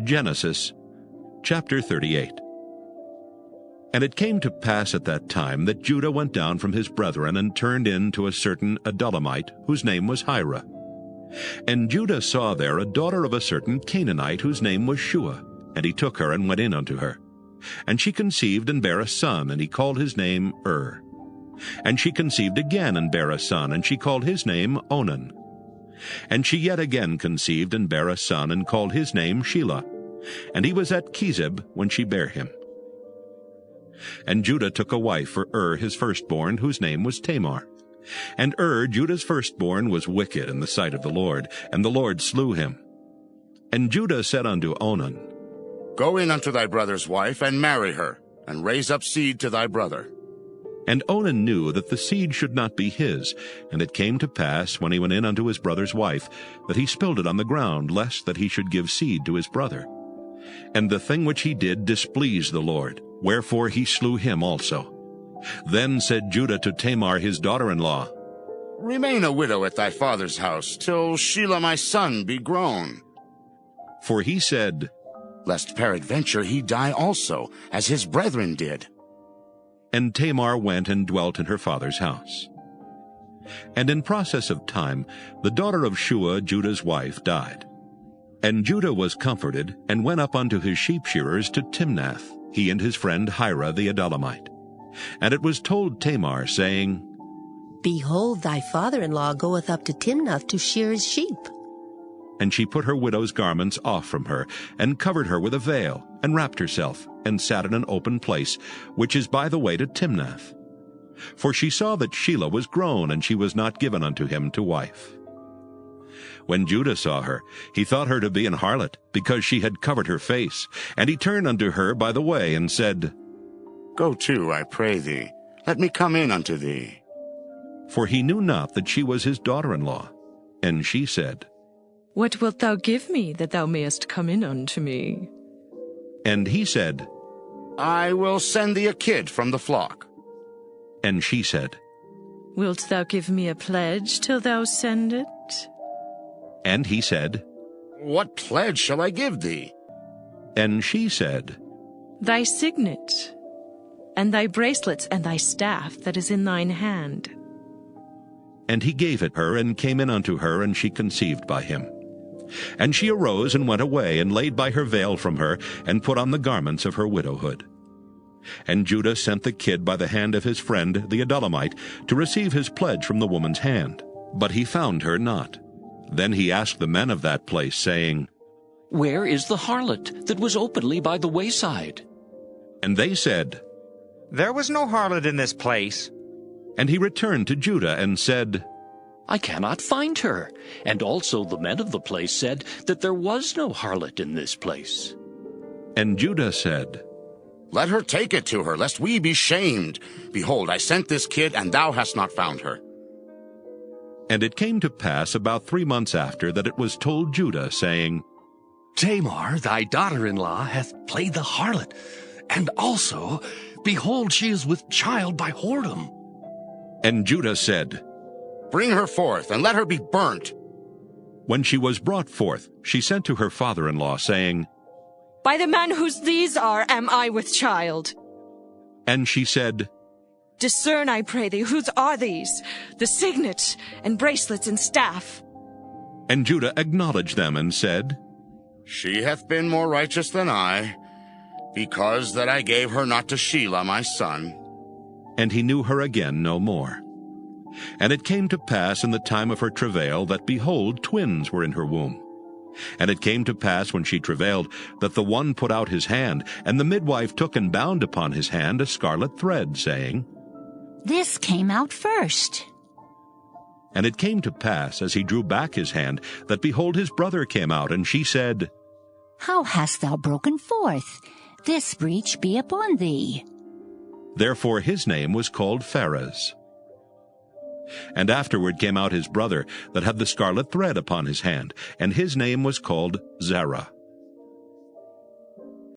Genesis chapter 38. And it came to pass at that time that Judah went down from his brethren and turned in to a certain Adullamite, whose name was Hira. And Judah saw there a daughter of a certain Canaanite, whose name was Shua, and he took her and went in unto her. And she conceived and bare a son, and he called his name And she conceived again and bare a son, and she called his name Onan. And she yet again conceived and bare a son, and called his name Shelah. And he was at Chezib when she bare him. And Judah took a wife for his firstborn, whose name was Tamar. And Judah's firstborn, was wicked in the sight of the Lord, and the Lord slew him. And Judah said unto Onan, Go in unto thy brother's wife, and marry her, and raise up seed to thy brother. And Onan knew that the seed should not be his. And it came to pass, when he went in unto his brother's wife, that he spilled it on the ground, lest that he should give seed to his brother. And the thing which he did displeased the Lord, wherefore he slew him also. Then said Judah to Tamar his daughter-in-law, Remain a widow at thy father's house, till Shelah my son be grown. For he said, Lest peradventure he die also, as his brethren did. And Tamar went and dwelt in her father's house. And in process of time, the daughter of Shua, Judah's wife, died. And Judah was comforted, and went up unto his sheep shearers to Timnath, he and his friend Hira the Adullamite. And it was told Tamar, saying, Behold, thy father-in-law goeth up to Timnath to shear his sheep. And she put her widow's garments off from her, and covered her with a veil, and wrapped herself, and sat in an open place, which is by the way to Timnath. For she saw that Shelah was grown, and she was not given unto him to wife. When Judah saw her, he thought her to be an harlot, because she had covered her face. And he turned unto her by the way, and said, Go to, I pray thee, let me come in unto thee. For he knew not that she was his daughter-in-law. And she said, What wilt thou give me, that thou mayest come in unto me? And he said, I will send thee a kid from the flock. And she said, Wilt thou give me a pledge till thou send it? And he said, What pledge shall I give thee? And she said, Thy signet, and thy bracelets, and thy staff that is in thine hand. And he gave it her, and came in unto her, and she conceived by him. And she arose and went away, and laid by her veil from her, and put on the garments of her widowhood. And Judah sent the kid by the hand of his friend the Adullamite to receive his pledge from the woman's hand. But he found her not. Then he asked the men of that place, saying, Where is the harlot that was openly by the wayside? And they said, There was no harlot in this place. And he returned to Judah and said, I cannot find her. And also the men of the place said that there was no harlot in this place. And Judah said, Let her take it to her, lest we be shamed. Behold, I sent this kid, and thou hast not found her. And it came to pass about 3 months after that it was told Judah, saying, Tamar, thy daughter-in-law, hath played the harlot, and also, behold, she is with child by whoredom. And Judah said, Bring her forth, and let her be burnt. When she was brought forth, she sent to her father-in-law, saying, By the man whose these are am I with child. And she said, Discern, I pray thee, whose are these, the signet, and bracelets, and staff? And Judah acknowledged them, and said, She hath been more righteous than I, because that I gave her not to Shelah my son. And he knew her again no more. And it came to pass in the time of her travail that, behold, twins were in her womb. And it came to pass when she travailed, that the one put out his hand, and the midwife took and bound upon his hand a scarlet thread, saying, This came out first. And it came to pass, as he drew back his hand, that, behold, his brother came out, and she said, How hast thou broken forth? This breach be upon thee. Therefore his name was called Pharez. And afterward came out his brother, that had the scarlet thread upon his hand, and his name was called Zerah.